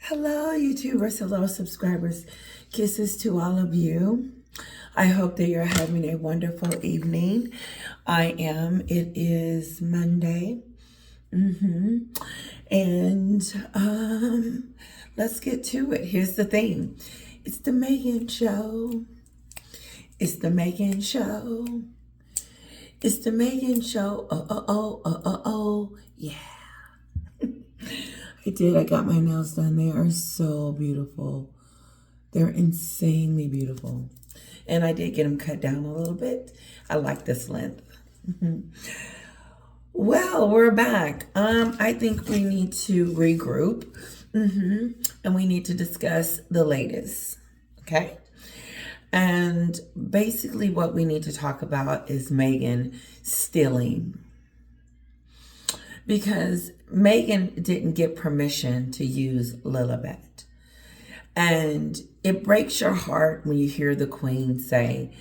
Hello, YouTubers. Hello, subscribers. Kisses to all of you. I hope that you're having a wonderful evening. I am. It is Monday. And let's get to it. Here's the thing. It's the Meghan Show. It's the Meghan Show. It's the Meghan Show. Yeah. I did. I got my nails done. They are so beautiful. They're insanely beautiful. And I did get them cut down a little bit. I like this length. Well, we're back. I think we need to regroup. And we need to discuss the latest. Okay? And basically what we need to talk about is Meghan stealing. Because Meghan didn't get permission to use Lilibet. And it breaks your heart when you hear the Queen say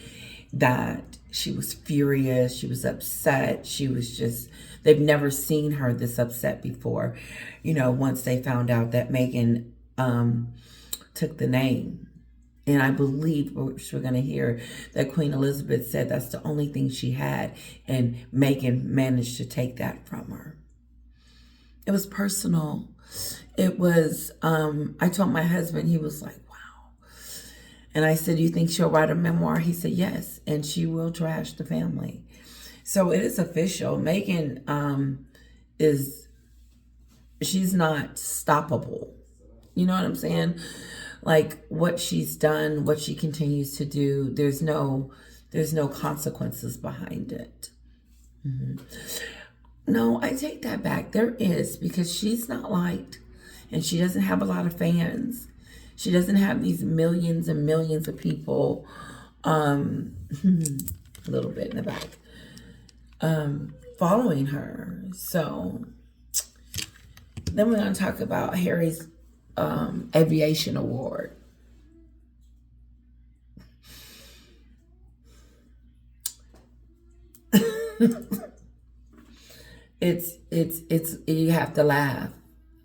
that she was furious, she was upset, she was just, they've never seen her this upset before. You know, once they found out that Meghan took the name. And I believe, which we're going to hear, that Queen Elizabeth said that's the only thing she had. And Meghan managed to take that from her. It was personal. It was, I told my husband, he was like, wow. And I said, you think she'll write a memoir? He said, yes. And she will trash the family. So it is official. Meghan she's not stoppable. You know what I'm saying? Like what she's done, what she continues to do, there's no consequences behind it. No, I take that back. There is, because she's not liked and she doesn't have a lot of fans. She doesn't have these millions and millions of people, a little bit in the back, following her. So then we're going to talk about Harry's aviation award. It's you have to laugh.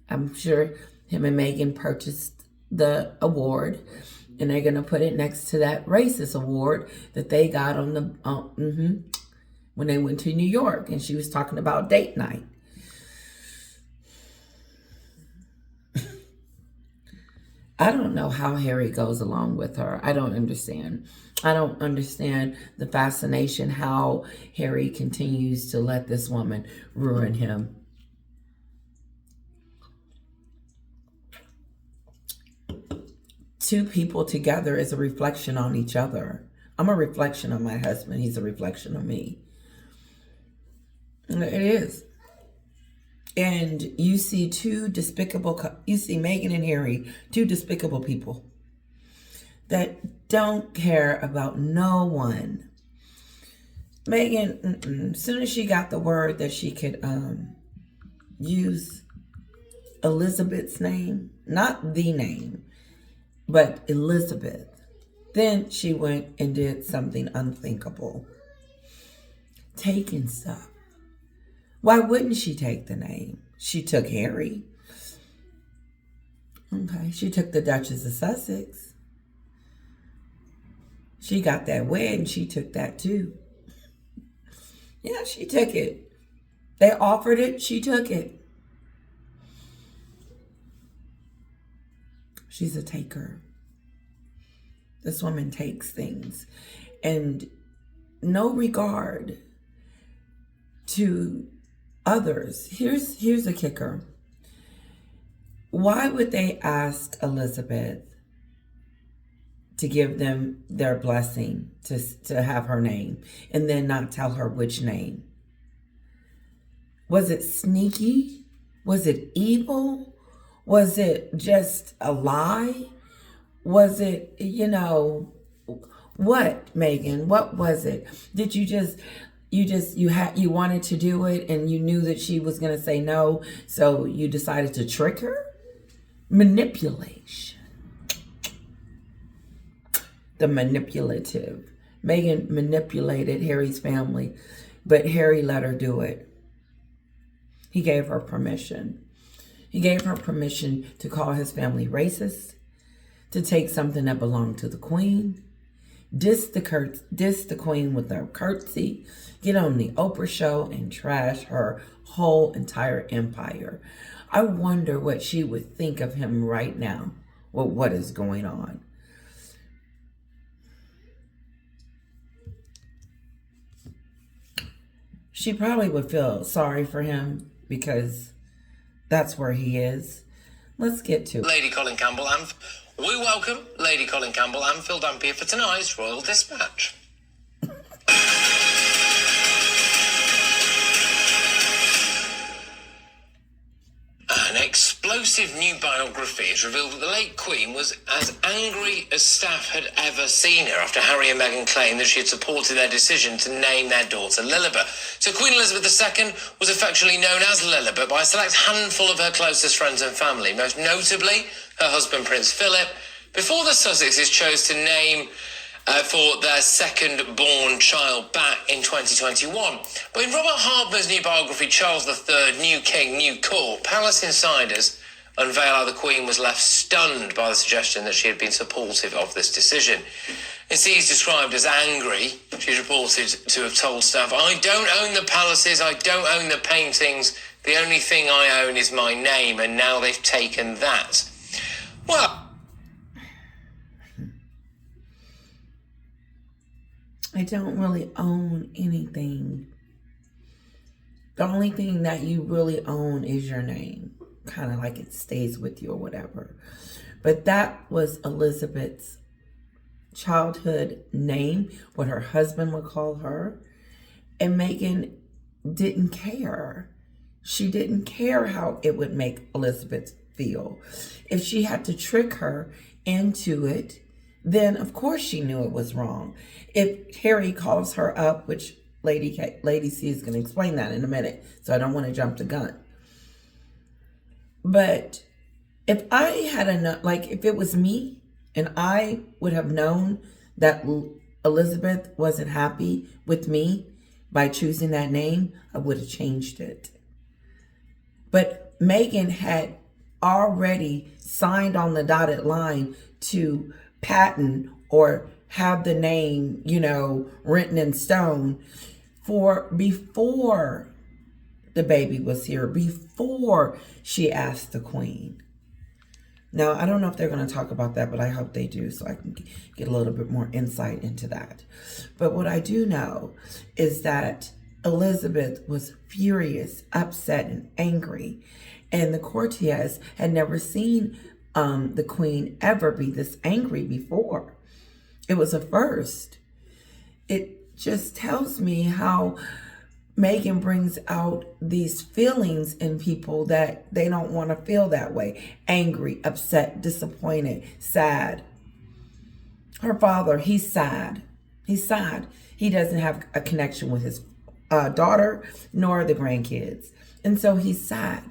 I'm sure him and Meghan purchased the award, and they're gonna put it next to that racist award that they got on the when they went to New York, and she was talking about date night. I don't know how Harry goes along with her. I don't understand. I don't understand the fascination, how Harry continues to let this woman ruin him. Two people together is a reflection on each other. I'm a reflection of my husband. He's a reflection of me. It is. And you see you see Meghan and Harry, two despicable people that don't care about no one. Meghan, as soon as she got the word that she could use Elizabeth's name, not the name, but Elizabeth, then she went and did something unthinkable. Taking stuff. Why wouldn't she take the name? She took Harry. Okay, she took the Duchess of Sussex. She got that wedding, she took that too. Yeah, she took it. They offered it, she took it. She's a taker. This woman takes things. And no regard to others. Here's a kicker. Why would they ask Elizabeth to give them their blessing to have her name and then not tell her which name? Was it sneaky? Was it evil? Was it just a lie? Was it, what, Meghan? What was it? Did you wanted to do it and you knew that she was going to say no, so you decided to trick her? Manipulation. The manipulative. Meghan manipulated Harry's family, but Harry let her do it. He gave her permission. He gave her permission to call his family racist, to take something that belonged to the queen, diss the queen with a curtsy, get on the Oprah show and trash her whole entire empire. I wonder what she would think of him right now with what is going on. She probably would feel sorry for him because that's where he is. Let's get to it. Lady Colin Campbell and we welcome Lady Colin Campbell and Phil Dampier for tonight's Royal Dispatch. An explosive new biography has revealed that the late Queen was as angry as staff had ever seen her after Harry and Meghan claimed that she had supported their decision to name their daughter Lilibet. So Queen Elizabeth II was affectionately known as Lilibet by a select handful of her closest friends and family, most notably her husband Prince Philip, before the Sussexes chose to name for their second-born child back in 2021. But in Robert Harper's new biography, Charles III, New King, New Court, Palace insiders unveil how the Queen was left stunned by the suggestion that she had been supportive of this decision. She's described as angry. She's reported to have told staff, "I don't own the palaces, I don't own the paintings, the only thing I own is my name, and now they've taken that." Well, I don't really own anything. The only thing that you really own is your name. Kind of like it stays with you or whatever. But that was Elizabeth's childhood name, what her husband would call her. And Meghan didn't care. She didn't care how it would make Elizabeth feel. If she had to trick her into it, then of course she knew it was wrong. If Harry calls her up, which Lady C is going to explain that in a minute, so I don't want to jump the gun. But if I had if it was me and I would have known that Elizabeth wasn't happy with me by choosing that name, I would have changed it. But Meghan had already signed on the dotted line to patent or have the name, written in stone before the baby was here, before she asked the Queen. Now, I don't know if they're going to talk about that, but I hope they do so I can get a little bit more insight into that. But what I do know is that Elizabeth was furious, upset, and angry. And the courtiers had never seen the Queen ever be this angry before. It was a first. It just tells me how Meghan brings out these feelings in people that they don't want to feel that way. Angry, upset, disappointed, sad. Her father, he's sad. He's sad. He doesn't have a connection with his daughter nor the grandkids. And so he's sad.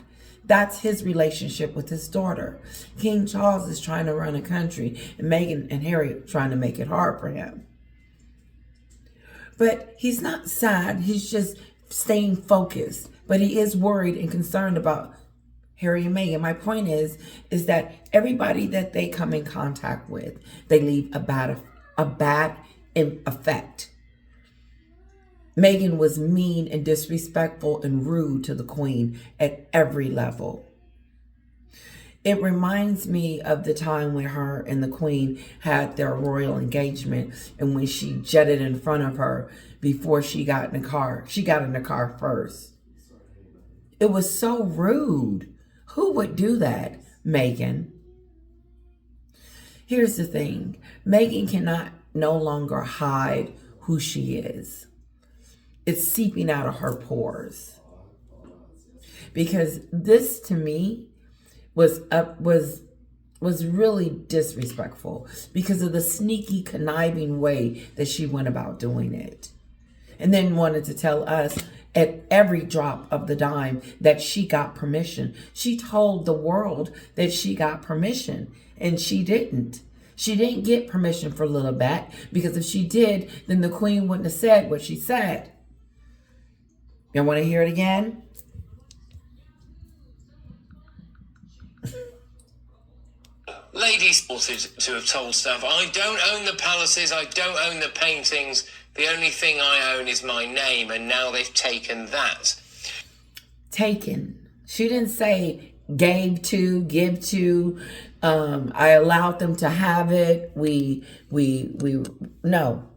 That's his relationship with his daughter. King Charles is trying to run a country, and Meghan and Harry are trying to make it hard for him. But he's not sad. He's just staying focused. But he is worried and concerned about Harry and Meghan. My point is that everybody that they come in contact with, they leave a bad effect. Meghan was mean and disrespectful and rude to the Queen at every level. It reminds me of the time when her and the Queen had their royal engagement and when she jetted in front of her before she got in the car. She got in the car first. It was so rude. Who would do that? Meghan. Here's the thing. Meghan cannot no longer hide who she is. It's seeping out of her pores. Because this to me was really disrespectful because of the sneaky, conniving way that she went about doing it. And then wanted to tell us at every drop of the dime that she got permission. She told the world that she got permission, and she didn't. She didn't get permission for Lilibet, because if she did, then the Queen wouldn't have said what she said. You want to hear it again? Lady reported to have told staff, I don't own the palaces, I don't own the paintings. The only thing I own is my name, and now they've taken that. Taken. She didn't say gave to, give to. I allowed them to have it. No.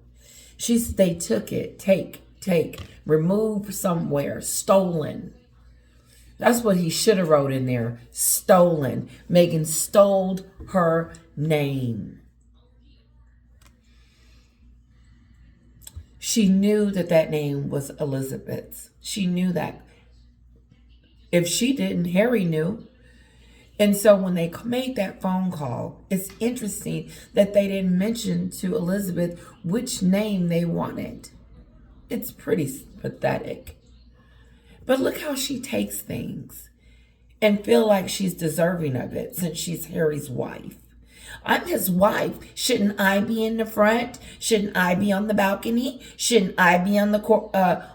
They took it. Take. Remove somewhere. Stolen. That's what he should have wrote in there. Stolen. Meghan stole her name. She knew that name was Elizabeth's. She knew that. If she didn't, Harry knew. And so when they made that phone call, it's interesting that they didn't mention to Elizabeth which name they wanted. It's pretty pathetic. But look how she takes things and feel like she's deserving of it since she's Harry's wife. I'm his wife. Shouldn't I be in the front? Shouldn't I be on the balcony? Shouldn't I be on the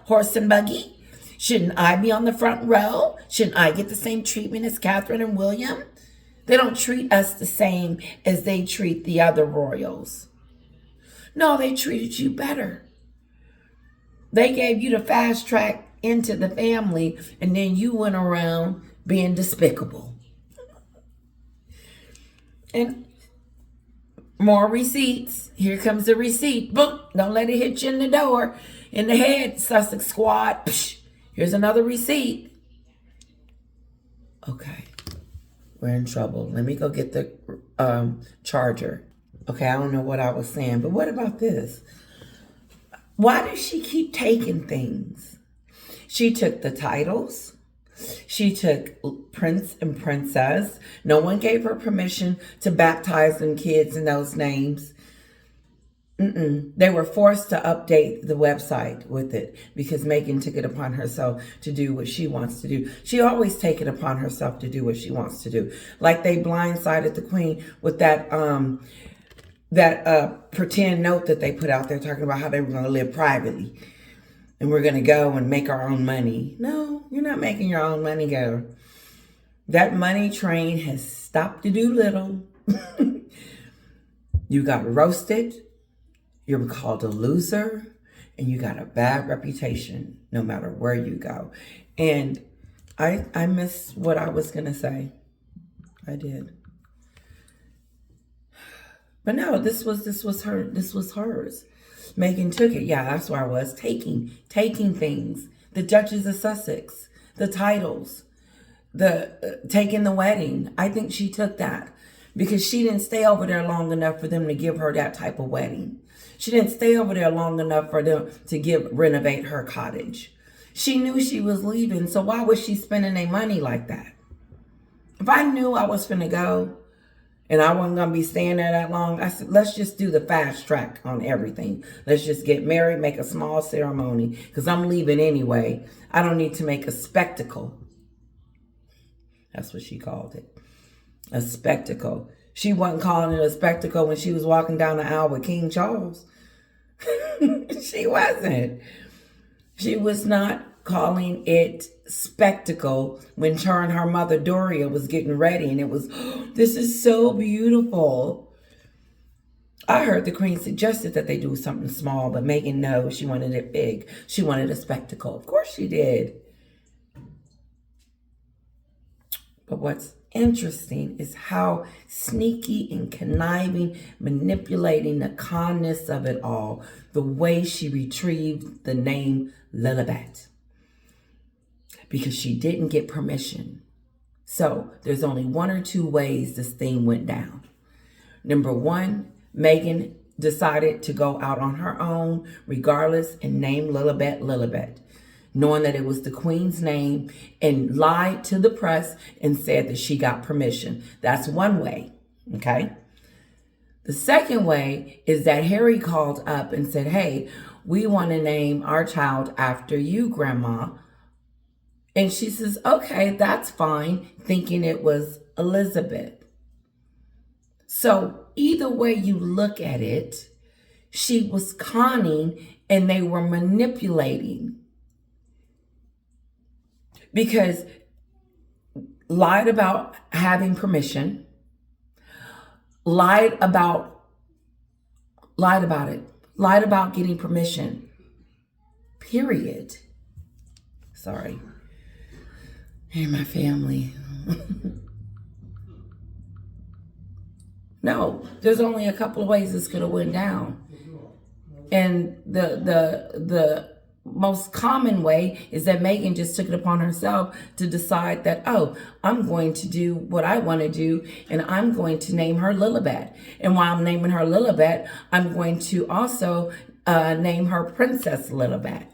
horse and buggy? Shouldn't I be on the front row? Shouldn't I get the same treatment as Catherine and William? They don't treat us the same as they treat the other royals. No, they treated you better. They gave you the fast track into the family, and then you went around being despicable. And more receipts. Here comes the receipt. Boom. Don't let it hit you in the door. In the head, Sussex squad. Psh. Here's another receipt. Okay. We're in trouble. Let me go get the charger. Okay, I don't know what I was saying, but what about this? Why does she keep taking things? She took the titles. She took Prince and Princess. No one gave her permission to baptize them kids in those names. They were forced to update the website with it because Meghan took it upon herself to do what she wants to do. She always take it upon herself to do what she wants to do. Like they blindsided the Queen with that pretend note that they put out there talking about how they were going to live privately. And we're going to go and make our own money. No, you're not making your own money, girl. That money train has stopped to do little. You got roasted. You're called a loser. And you got a bad reputation no matter where you go. And I missed what I was going to say. I did. But no, this was hers. Meghan took it. Yeah, that's where I was. Taking things. The Duchess of Sussex, the titles, taking the wedding. I think she took that because she didn't stay over there long enough for them to give her that type of wedding. She didn't stay over there long enough for them to renovate her cottage. She knew she was leaving, so why was she spending their money like that? If I knew I was finna go, and I wasn't going to be staying there that long, I said, let's just do the fast track on everything. Let's just get married, make a small ceremony, because I'm leaving anyway. I don't need to make a spectacle. That's what she called it. A spectacle. She wasn't calling it a spectacle when she was walking down the aisle with King Charles. She wasn't. She was not calling it spectacle when her and her mother Doria was getting ready, and it was, oh, this is so beautiful. I heard the Queen suggested that they do something small, but Meghan, no, she wanted it big. She wanted a spectacle. Of course she did. But what's interesting is how sneaky and conniving, manipulating the calmness of it all, the way she retrieved the name Lilibet. Because she didn't get permission. So there's only one or two ways this thing went down. Number one, Meghan decided to go out on her own, regardless, and name Lilibet, knowing that it was the Queen's name, and lied to the press and said that she got permission. That's one way, okay? The second way is that Harry called up and said, hey, we want to name our child after you, Grandma. And she says, okay, that's fine, thinking it was Elizabeth. So either way you look at it, she was conning and they were manipulating. Because lied about having permission, lied about it, lied about getting permission, period. Sorry. Hear my family. No, there's only a couple of ways this could have went down. And the most common way is that Meghan just took it upon herself to decide that, oh, I'm going to do what I want to do, and I'm going to name her Lilibet. And while I'm naming her Lilibet, I'm going to also name her Princess Lilibet.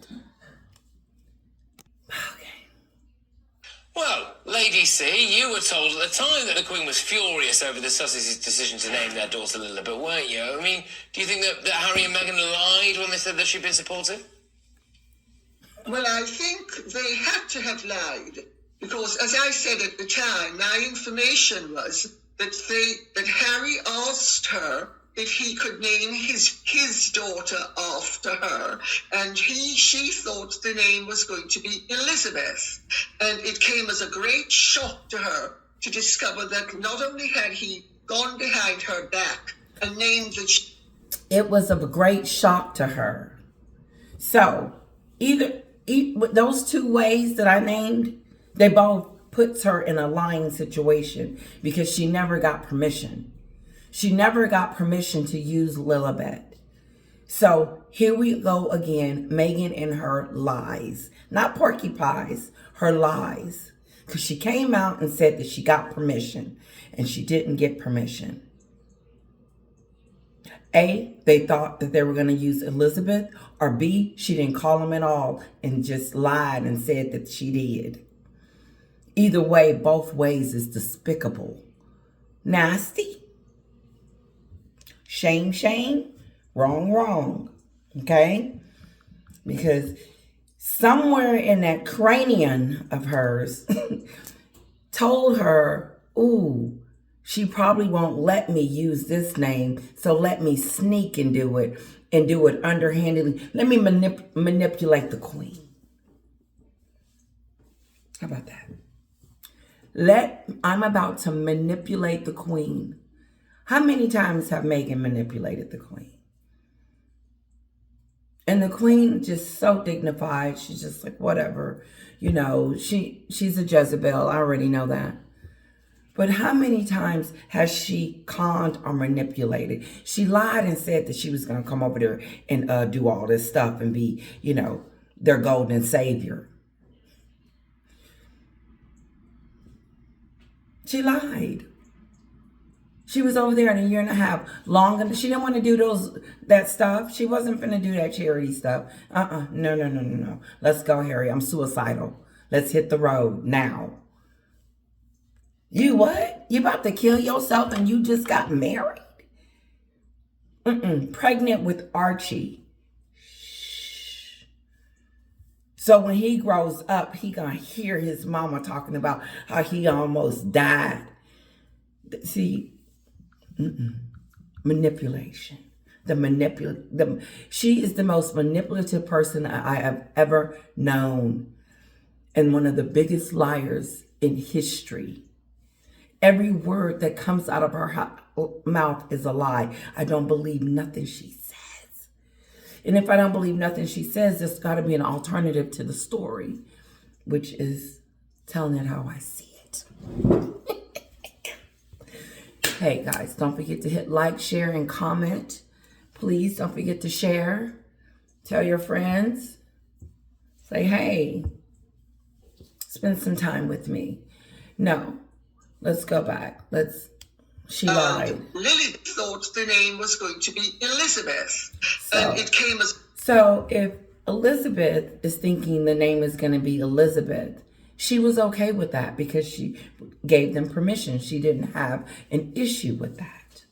Well, Lady C, you were told at the time that the Queen was furious over the Sussex's decision to name their daughter Lilibet, weren't you? I mean, do you think that Harry and Meghan lied when they said that she'd been supportive? Well, I think they had to have lied because, as I said at the time, my information was that Harry asked her if he could name his daughter after her, and she thought the name was going to be Elizabeth, and it came as a great shock to her to discover that not only had he gone behind her back and named the... It was a great shock to her. So either those two ways that I named, they both puts her in a lying situation because she never got permission. She never got permission to use Lilibet. So here we go again, Meghan and her lies. Not porky pies, her lies. Because she came out and said that she got permission, and she didn't get permission. A, they thought that they were going to use Elizabeth, or B, she didn't call them at all and just lied and said that she did. Either way, both ways is despicable. Nasty. Shame, shame. Wrong, wrong. Okay? Because somewhere in that cranium of hers told her, ooh, she probably won't let me use this name, so let me sneak and do it underhandedly. Let me manipulate the Queen. How about that? I'm about to manipulate the Queen. How many times have Meghan manipulated the Queen? And the Queen just so dignified. She's just like, whatever. You know, she's a Jezebel. I already know that. But how many times has she conned or manipulated? She lied and said that she was going to come over there and do all this stuff and be, you know, their golden savior. She lied. She was over there in a year and a half long. She didn't want to do that stuff. She wasn't going to do that charity stuff. No. Let's go, Harry. I'm suicidal. Let's hit the road now. You what? You about to kill yourself and you just got married? Pregnant with Archie. Shh. So when he grows up, he gonna hear his mama talking about how he almost died. See, manipulation. She is the most manipulative person I have ever known, and one of the biggest liars in history. Every word that comes out of her mouth is a lie. I don't believe nothing she says. And if I don't believe nothing she says, there's got to be an alternative to the story, which is telling it how I see it. Hey, guys, don't forget to hit like, share, and comment. Please don't forget to share. Tell your friends. Say, hey, spend some time with me. No. Let's go back. She lied. Lily thought the name was going to be Elizabeth. And it came as... So if Elizabeth is thinking the name is going to be Elizabeth, she was okay with that because she gave them permission. She didn't have an issue with that.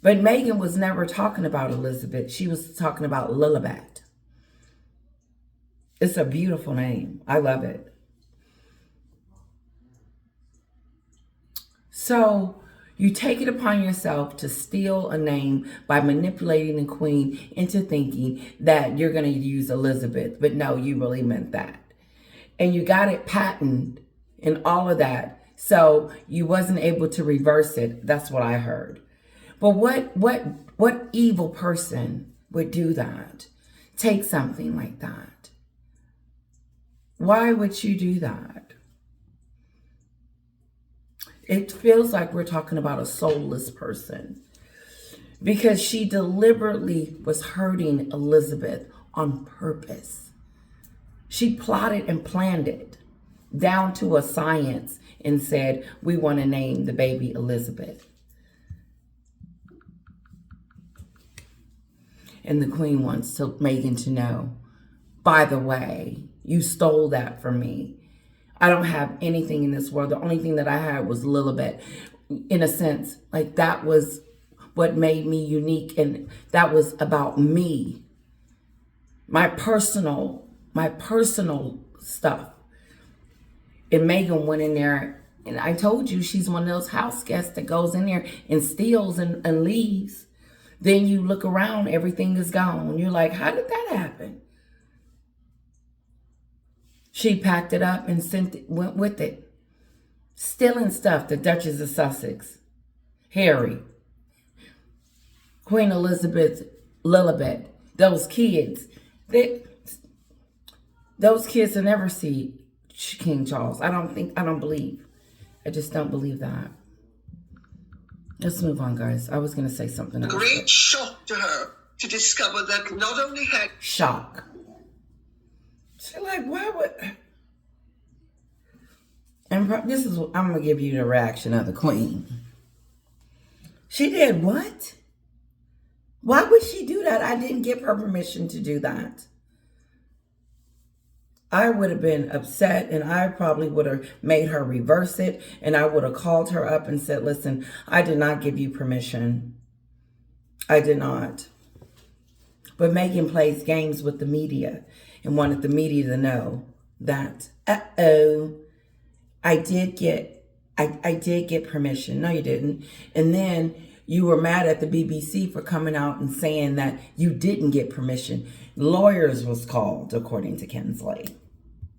But Meghan was never talking about Elizabeth. She was talking about Lilibet. It's a beautiful name. I love it. So you take it upon yourself to steal a name by manipulating the Queen into thinking that you're going to use Elizabeth. But no, you really meant that. And you got it patented and all of that So you wasn't able to reverse it. That's what I heard. But what evil person would do that? Take something like that. Why would you do that? It feels like we're talking about a soulless person, because she deliberately was hurting Elizabeth on purpose. She plotted and planned it down to a science and said, we want to name the baby Elizabeth. And the Queen wants Meghan to know, by the way, you stole that from me. I don't have anything in this world. The only thing that I had was Lilibet. In a sense, like, that was what made me unique, and that was about me. My personal stuff. And Meghan went in there, and I told you she's one of those house guests that goes in there and steals and leaves. Then you look around, everything is gone. You're like, how did that happen? She packed it up and went with it. Stealing stuff, the Duchess of Sussex, Harry, Queen Elizabeth, Lilibet, those kids. Those kids will never see King Charles. I don't believe. I just don't believe that. Let's move on, guys. I was going to say something else. Great shock to her to discover that not only had... Shock. She's like, why would... And this is, I'm going to give you the reaction of the Queen. She did what? Why would she do that? I didn't give her permission to do that. I would have been upset, and I probably would have made her reverse it, and I would have called her up and said, listen, I did not give you permission. I did not. But Meghan plays games with the media and wanted the media to know that, I did get permission. No, you didn't. And then you were mad at the BBC for coming out and saying that you didn't get permission. Lawyers was called, according to Kensley.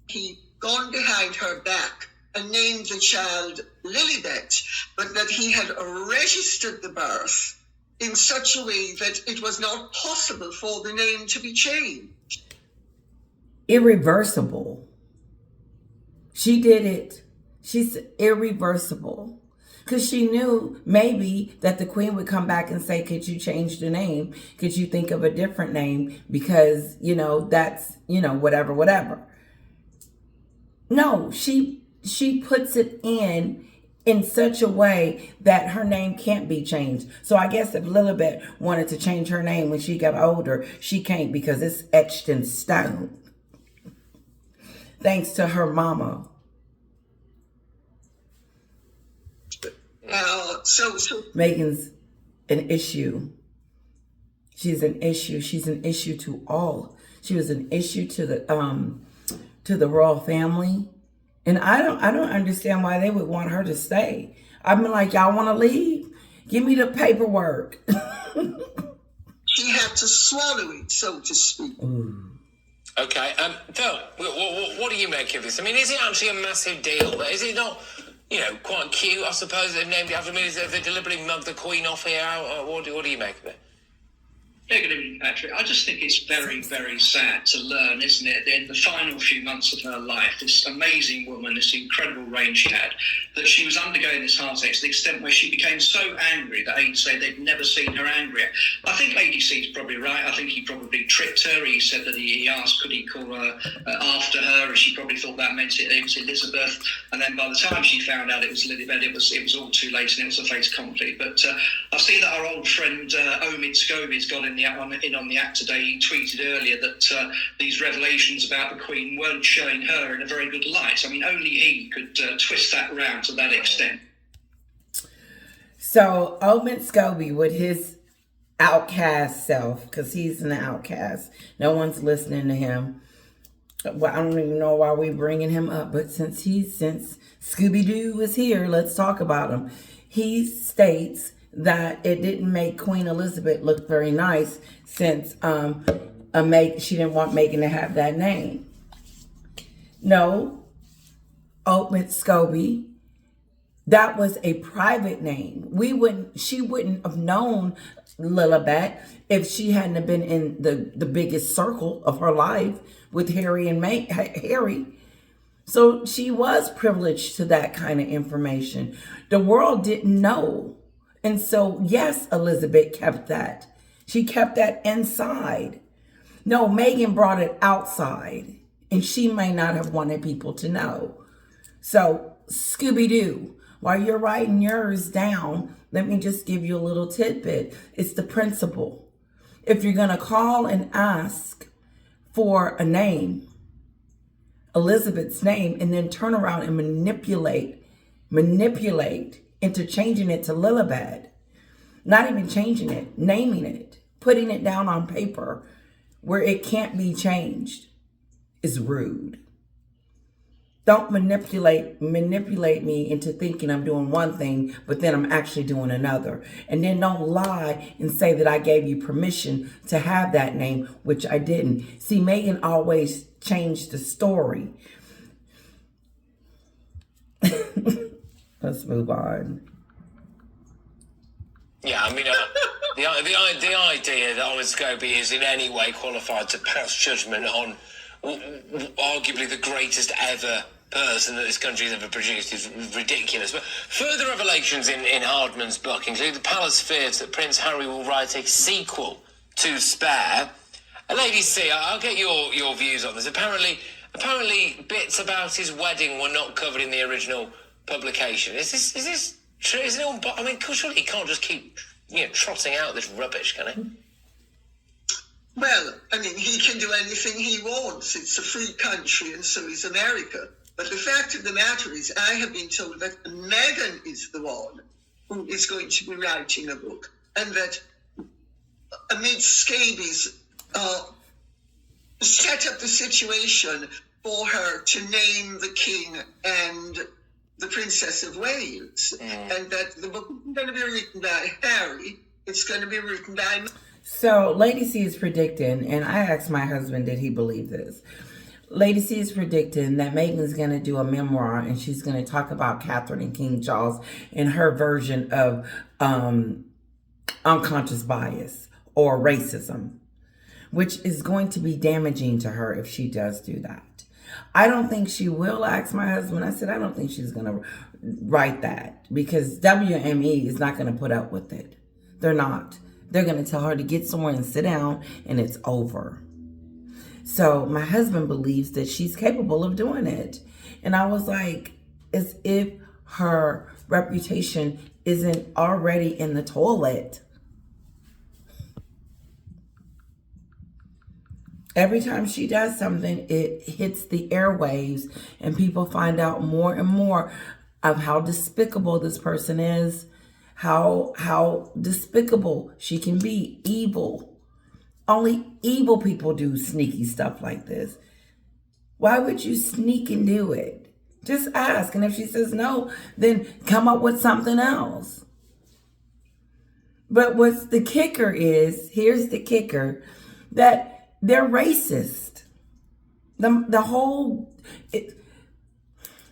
He gone behind her back and named the child Lilibet, but that he had registered the birth in such a way that it was not possible for the name to be changed. Irreversible. She did it. She's irreversible. Because she knew maybe that the Queen would come back and say, could you change the name? Could you think of a different name? Because, that's, whatever. No, she puts it in such a way that her name can't be changed. So I guess if Lilibet wanted to change her name when she got older, she can't, because it's etched in stone. Thanks to her mama. Meghan's an issue. She's an issue. She's an issue to all. She was an issue to the royal family, and I don't understand why they would want her to stay. I'm like, y'all want to leave? Give me the paperwork. She had to swallow it, so to speak. Ooh. Okay, Phil, what do you make of this? I mean, is it actually a massive deal? Is it not? Quite cute, I suppose. They've named it after me. They deliberately mugged the Queen off here. What do you make of it? Yeah, good evening, Patrick. I just think it's very, very sad to learn, isn't it, in the final few months of her life, this amazing woman, this incredible reign she had, that she was undergoing this heartache to the extent where she became so angry that he'd say they'd never seen her angrier. I think Lady C's probably right. I think he probably tricked her. He said that he asked, could he call her after her, and she probably thought that meant it was Elizabeth. And then by the time she found out it was Lilibet, it was all too late, and it was a fait accompli. But I see that our old friend Omid Scobie's got in on the act today. He tweeted earlier that these revelations about the Queen weren't showing her in a very good light. I mean, only he could twist that round to that extent. So Omid Scobie, with his outcast self, because he's an outcast, no one's listening to him. Well, I don't even know why we're bringing him up, but since Scooby-Doo is here, let's talk about him. He states that it didn't make Queen Elizabeth look very nice since she didn't want Meghan to have that name. No, Omid Scobie That was a private name. She wouldn't have known Lilibet if she hadn't have been in the biggest circle of her life with Harry and Harry. So she was privileged to that kind of information. The world didn't know. And so, yes, Elizabeth kept that. She kept that inside. No, Meghan brought it outside, and she may not have wanted people to know. So, Scooby-Doo, while you're writing yours down, let me just give you a little tidbit. It's the principle. If you're going to call and ask for a name, Elizabeth's name, and then turn around and manipulate into changing it to Lilibet, not even changing it, naming it, putting it down on paper where it can't be changed, is rude. Don't manipulate me into thinking I'm doing one thing, but then I'm actually doing another. And then don't lie and say that I gave you permission to have that name, which I didn't. See, Meghan always changed the story. Let's move on. Yeah, I mean, the idea that Honest Scobie is in any way qualified to pass judgment on arguably the greatest ever person that this country has ever produced is ridiculous. But further revelations in Hardman's book include the palace fears that Prince Harry will write a sequel to Spare. Lady C, I'll get your views on this. Apparently bits about his wedding were not covered in the original publication. Is this true? Is it all? I mean, surely he can't just keep trotting out this rubbish, can he? Well, I mean, he can do anything he wants. It's a free country, and so is America. But the fact of the matter is, I have been told that Meghan is the one who is going to be writing a book, and that Amit Scabies set up the situation for her to name the king and the Princess of Wales, and that the book isn't going to be written by Harry, it's going to be written by... So, Lady C is predicting, and I asked my husband, did he believe this? Lady C is predicting that Meghan's going to do a memoir, and she's going to talk about Catherine and King Charles in her version of unconscious bias or racism, which is going to be damaging to her if she does do that. I don't think she will. Ask my husband. I said, I don't think she's going to write that because WME is not going to put up with it. They're not. They're going to tell her to get somewhere and sit down, and it's over. So my husband believes that she's capable of doing it. And I was like, as if her reputation isn't already in the toilet. Every time she does something, it hits the airwaves, and people find out more and more of how despicable this person is, how despicable she can be, evil. Only evil people do sneaky stuff like this. Why would you sneak and do it? Just ask, and if she says no, then come up with something else. But what's the kicker is, here's the kicker, that they're racist. The whole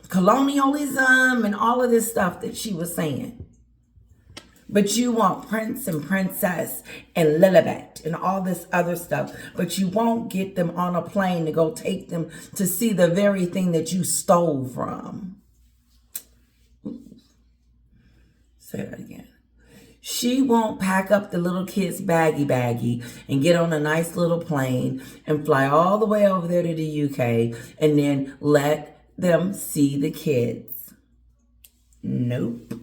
colonialism and all of this stuff that she was saying. But you want Prince and Princess and Lilibet and all this other stuff. But you won't get them on a plane to go take them to see the very thing that you stole from. Say that again. She won't pack up the little kid's baggy and get on a nice little plane and fly all the way over there to the UK and then let them see the kids. Nope.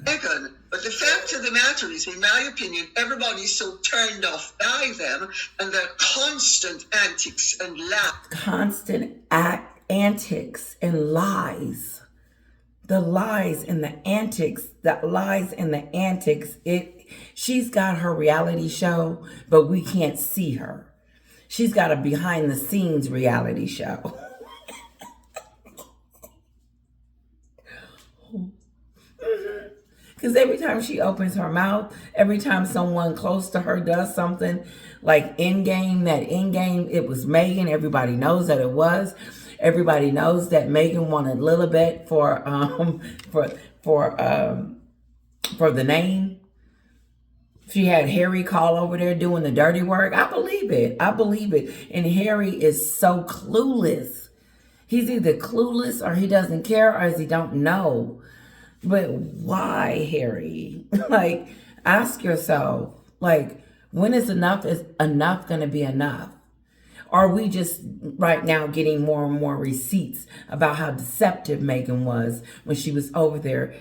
Meghan, but the fact of the matter is, in my opinion, everybody's so turned off by them and their constant antics and lies. Antics and lies. The lies and the antics, she's got her reality show, but we can't see her. She's got a behind the scenes reality show. Because every time she opens her mouth, every time someone close to her does something, like Endgame, it was Meghan. Everybody knows that it was. Everybody knows that Meghan wanted Lilibet for the name. She had Harry call over there doing the dirty work. I believe it. And Harry is so clueless. He's either clueless or he doesn't care or he don't know. But why, Harry? Like, ask yourself, like, when is enough going to be enough? Are we just right now getting more and more receipts about how deceptive Meghan was when she was over there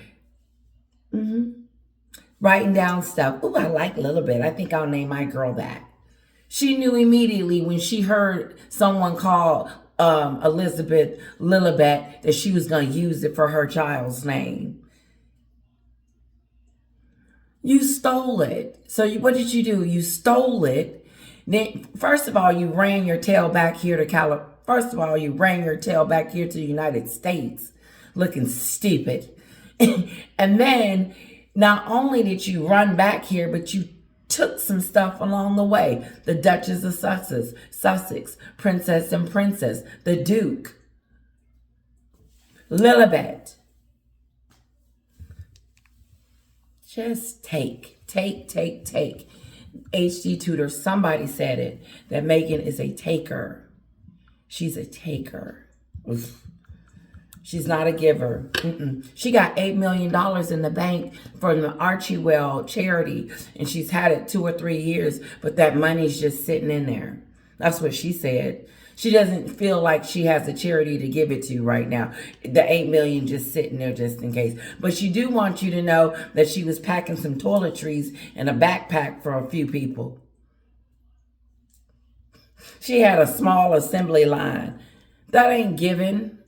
writing down stuff? Oh, I like Lilibet. I think I'll name my girl that. She knew immediately when she heard someone call Elizabeth Lilibet that she was going to use it for her child's name. You stole it. So what did you do? You stole it. Then, first of all, you ran your tail back here to the United States, looking stupid. And then, not only did you run back here, but you took some stuff along the way. The Duchess of Sussex, Princess and Princess, the Duke, Lilibet. Just take. HD Tutor, somebody said it, that Meghan is a taker. She's a taker. Oof. She's not a giver. She got $8 million in the bank from the Archewell charity, and she's had it 2 or 3 years, but that money's just sitting in there. That's what she said. She doesn't feel like she has a charity to give it to right now. The $8 million just sitting there just in case. But she do want you to know that she was packing some toiletries in a backpack for a few people. She had a small assembly line. That ain't giving.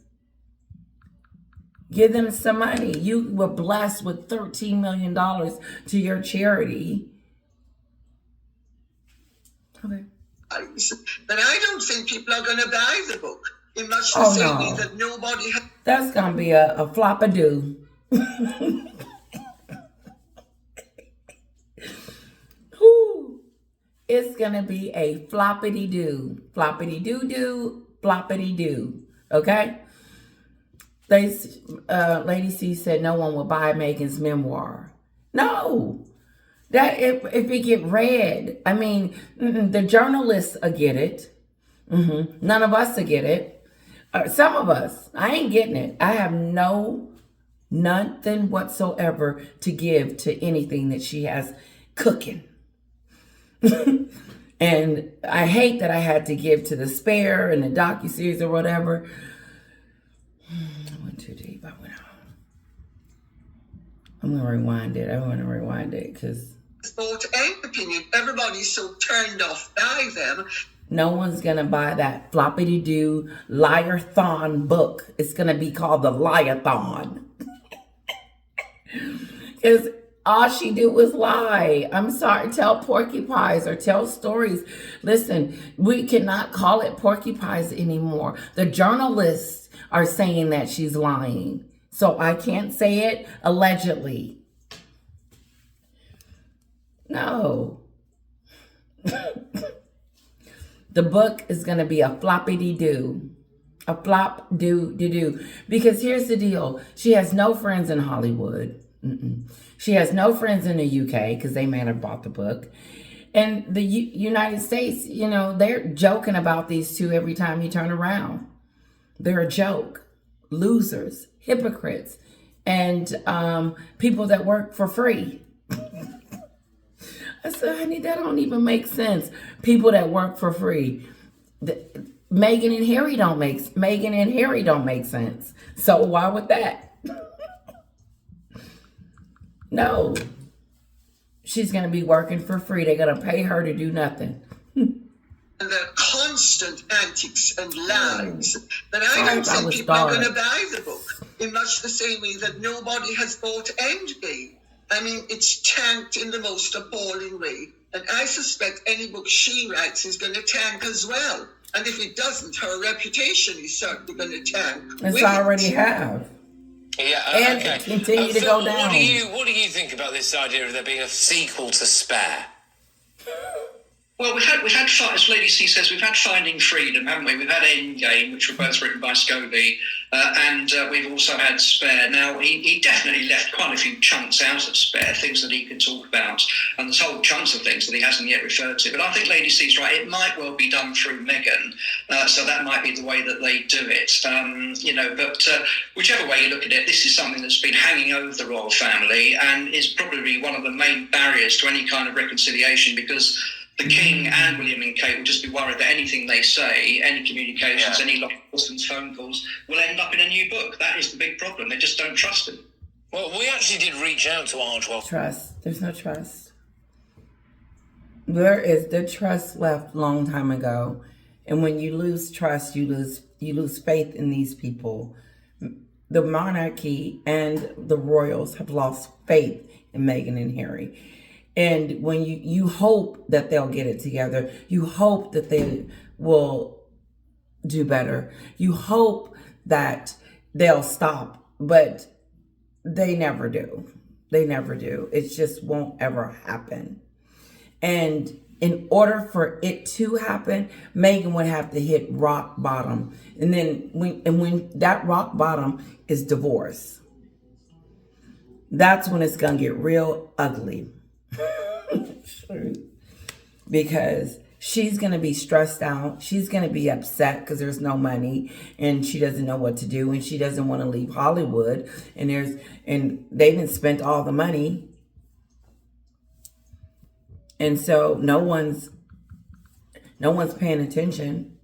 Give them some money. You were blessed with $13 million to your charity. Okay. But I don't think people are going to buy the book in much the same way that nobody has. That's going to be a flop-a-doo. It's going to be a floppity-doo. Floppity-doo-doo, floppity-doo. Okay? Lady C said no one will buy Meghan's memoir. No. That if it get read, I mean, the journalists will get it. None of us will get it. Some of us, I ain't getting it. I have nothing whatsoever to give to anything that she has cooking. And I hate that I had to give to the Spare and the docuseries or whatever. I went too deep. I went on. I'm going to rewind it. I want to rewind it because thought and opinion. Everybody's so turned off by them. No one's going to buy that floppity-doo liar-thon book. It's going to be called the Liar-thon. Because all she do was lie. I'm sorry, tell porky pies or tell stories. Listen, we cannot call it porky pies anymore. The journalists are saying that she's lying. So I can't say it allegedly. No. The book is going to be a floppity-doo. A flop-doo-doo-doo. Because here's the deal. She has no friends in Hollywood. She has no friends in the UK because they may have bought the book. And the United States, they're joking about these two every time you turn around. They're a joke. Losers, hypocrites, and people that work for free. I said, honey, that don't even make sense. People that work for free. Meghan and Harry don't make sense. So why would that? No. She's going to be working for free. They're going to pay her to do nothing. And their constant antics and lies. But I don't think people are going to buy the book in much the same way that nobody has bought Endgame. I mean, it's tanked in the most appalling way. And I suspect any book she writes is going to tank as well. And if it doesn't, her reputation is certainly going to tank. It's already have. Yeah, and okay. continue to Phil, go down. What do you think about this idea of there being a sequel to Spare? Well, we've had, as Lady C says, we've had Finding Freedom, haven't we? We've had Endgame, which were both written by Scobie, and we've also had Spare. Now, he definitely left quite a few chunks out of Spare, things that he could talk about, and there's whole chunks of things that he hasn't yet referred to. But I think Lady C's right. It might well be done through Meghan, so that might be the way that they do it. But whichever way you look at it, this is something that's been hanging over the royal family and is probably one of the main barriers to any kind of reconciliation, because the King and William and Kate will just be worried that anything they say, any communications, any long distance phone calls, will end up in a new book. That is the big problem. They just don't trust him. Well, we actually did reach out to Ardwell. Trust. There's no trust. There is the trust left long time ago. And when you lose trust, you lose faith in these people. The monarchy and the royals have lost faith in Meghan and Harry. And when you hope that they'll get it together, you hope that they will do better. You hope that they'll stop, but they never do. They never do. It just won't ever happen. And in order for it to happen, Meghan would have to hit rock bottom. And then when that rock bottom is divorce, that's when it's going to get real ugly. Because she's going to be stressed out. She's going to be upset because there's no money and she doesn't know what to do, and she doesn't want to leave Hollywood, and they didn't spend all the money, and so no one's paying attention.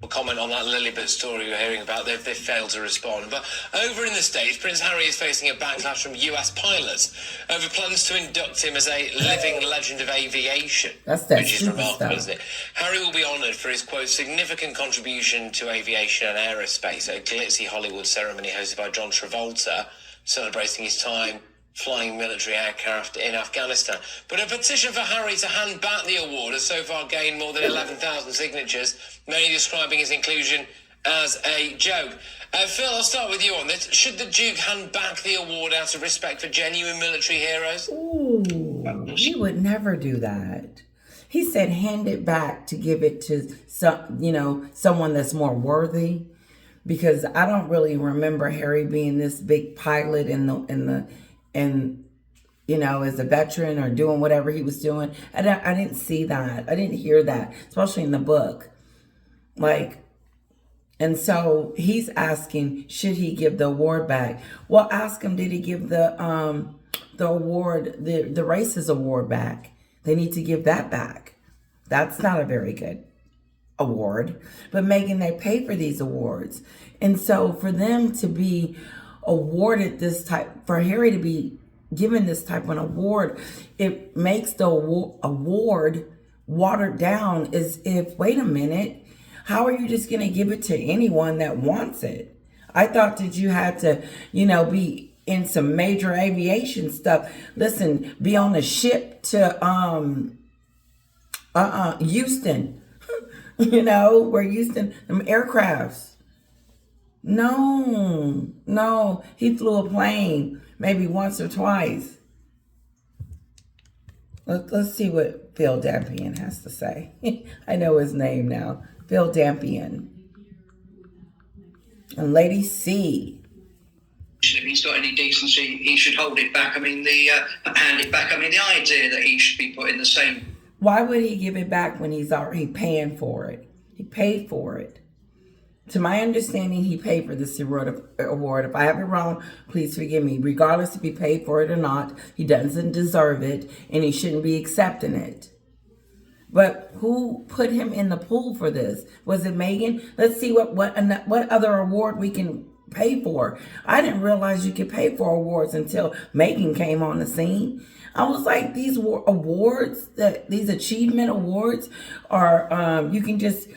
Comment on that Lilibet story we're hearing about. They've failed to respond. But over in the States, Prince Harry is facing a backlash from US pilots over plans to induct him as a living legend of aviation. Which is remarkable, isn't it? Harry will be honoured for his, quote, significant contribution to aviation and aerospace at a glitzy Hollywood ceremony hosted by John Travolta, celebrating his time flying military aircraft in Afghanistan. But a petition for Harry to hand back the award has so far gained more than 11,000 signatures, many describing his inclusion as a joke. Phil, I'll start with you on this. Should the Duke hand back the award out of respect for genuine military heroes? Ooh, he would never do that. He said hand it back to give it to someone that's more worthy, because I don't really remember Harry being this big pilot and as a veteran or doing whatever he was doing. I didn't see that. I didn't hear that, especially in the book. And so he's asking, should he give the award back? Well, ask him, did he give the award, the Races Award back? They need to give that back. That's not a very good award. But Meghan, they pay for these awards. And so for them to be awarded this type, for Harry to be given this type of an award, it makes the award watered down, as if, wait a minute, how are you just going to give it to anyone that wants it? I thought that you had to, be in some major aviation stuff. Listen, be on a ship to Houston, where Houston, them aircrafts. No, he flew a plane maybe once or twice. Let's see what Phil Dampian has to say. I know his name now. Phil Dampian. And Lady C. If he's got any decency, he should hold it back. Hand it back. The idea that he should be put in the same... Why would he give it back when he's already paying for it? He paid for it. To my understanding, he paid for this award. If I have it wrong, please forgive me. Regardless if he paid for it or not, he doesn't deserve it, and he shouldn't be accepting it. But who put him in the pool for this? Was it Meghan? Let's see what other award we can pay for. I didn't realize you could pay for awards until Meghan came on the scene. I was like, these awards, these achievement awards, are you can just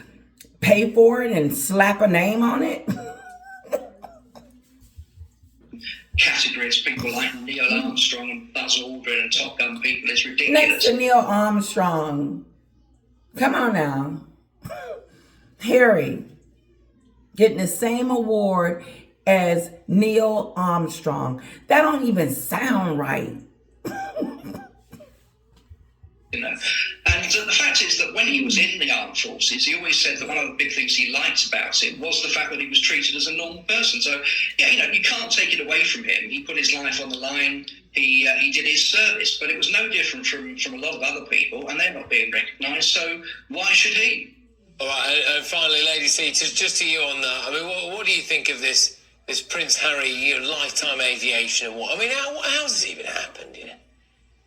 pay for it and slap a name on it. Categories, people like Neil Armstrong and Buzz Aldrin and Top Gun people, is ridiculous. Next to Neil Armstrong. Come on now. Harry getting the same award as Neil Armstrong. That don't even sound right. You know, and the fact is that when he was in the armed forces, he always said that one of the big things he liked about it was the fact that he was treated as a normal person. So, yeah, you know, you can't take it away from him. He put his life on the line. He did his service, but it was no different from a lot of other people, and they're not being recognised. So why should he? All right, and finally, Lady C, just to you on that. I mean, what do you think of this Prince Harry, lifetime aviation award? I mean, how's this even happened? Yeah.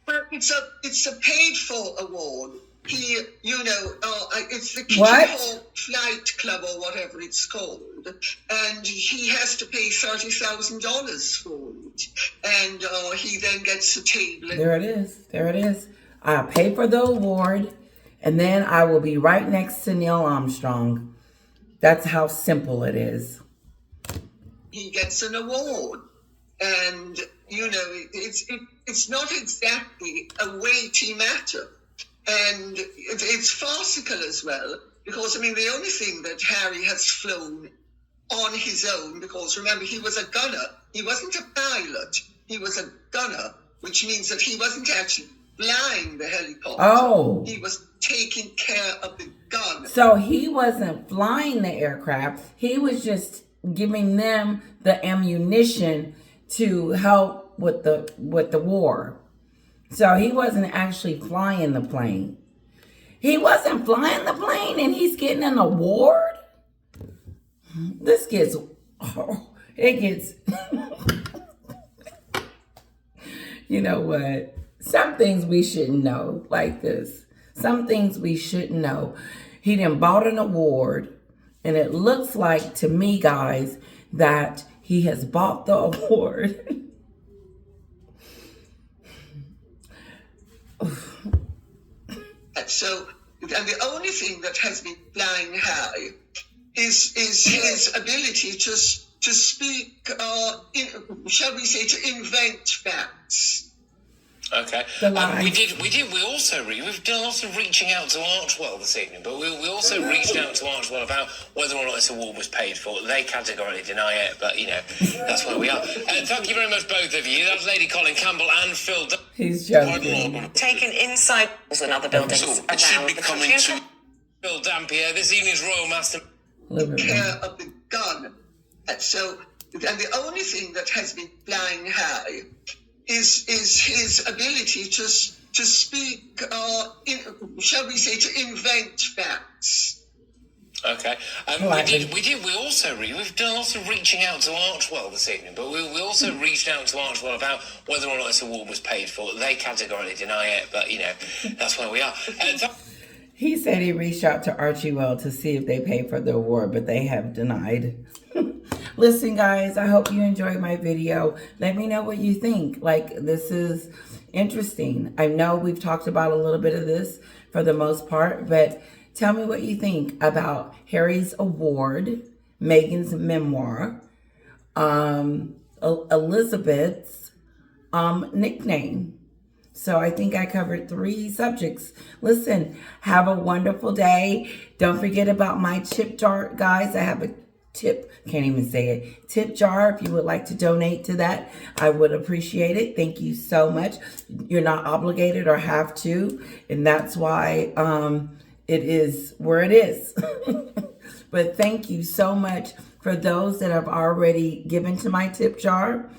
Well, it's a paid for award. He, it's the Kitty What? Hawk Flight Club or whatever it's called, and he has to pay $30,000 for it, and he then gets a table. There it is. There it is. I'll pay for the award, and then I will be right next to Neil Armstrong. That's how simple it is. He gets an award, and it's not exactly a weighty matter, and it's farcical as well, because I mean the only thing that Harry has flown on his own, because remember he was a gunner, he wasn't a pilot, he was a gunner, which means that he wasn't actually flying the helicopter. Oh. He was taking care of the gun. So he wasn't flying the aircraft. He was just giving them the ammunition to help with the war. So he wasn't actually flying the plane. He wasn't flying the plane and he's getting an award? This gets, it gets, you know what? Some things we shouldn't know like this. Some things we shouldn't know. He done bought an award, and it looks like to me, guys, that he has bought the award. So, and the only thing that has been flying high is his ability to speak, shall we say, to invent facts. Okay. The line. We've done a lot of reaching out to Archwell this evening, but we also reached out to Archwell about whether or not this award was paid for. They categorically deny it, but that's where we are. Thank you very much, both of you. That's Lady Colin Campbell and Phil. He's joking. Taken inside and other buildings So around it should be the coming computer. to Phil Dampier, this evening's Royal Master. Care of the gun. And so, and the only thing that has been flying high is his ability to speak, shall we say, to invent facts. Okay. We've done a lot of reaching out to Archwell this evening, but we also reached out to Archwell about whether or not this award was paid for. They categorically deny it, but that's where we are. He said he reached out to Archwell to see if they paid for the award, but they have denied. Listen, guys, I hope you enjoyed my video. Let me know what you think. Like, this is interesting. I know we've talked about a little bit of this for the most part, but tell me what you think about Harry's award, Meghan's memoir, Elizabeth's nickname. So I think I covered 3 subjects. Listen, have a wonderful day. Don't forget about my tip jar, guys. I have a tip, can't even say it, tip jar. If you would like to donate to that, I would appreciate it. Thank you so much. You're not obligated or have to, and that's why it is where it is. But thank you so much for those that have already given to my tip jar.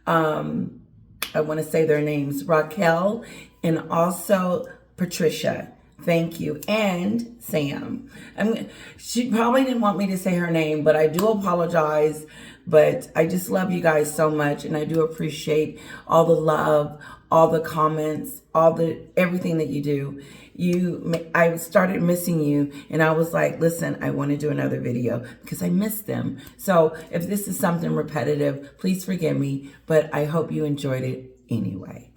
I want to say their names, Raquel and also Patricia. Thank you. And Sam. She probably didn't want me to say her name, but I do apologize. But I just love you guys so much, and I do appreciate all the love, all the comments, everything that you do. I started missing you, and I was like, listen, I want to do another video because I miss them. So if this is something repetitive, please forgive me, but I hope you enjoyed it anyway.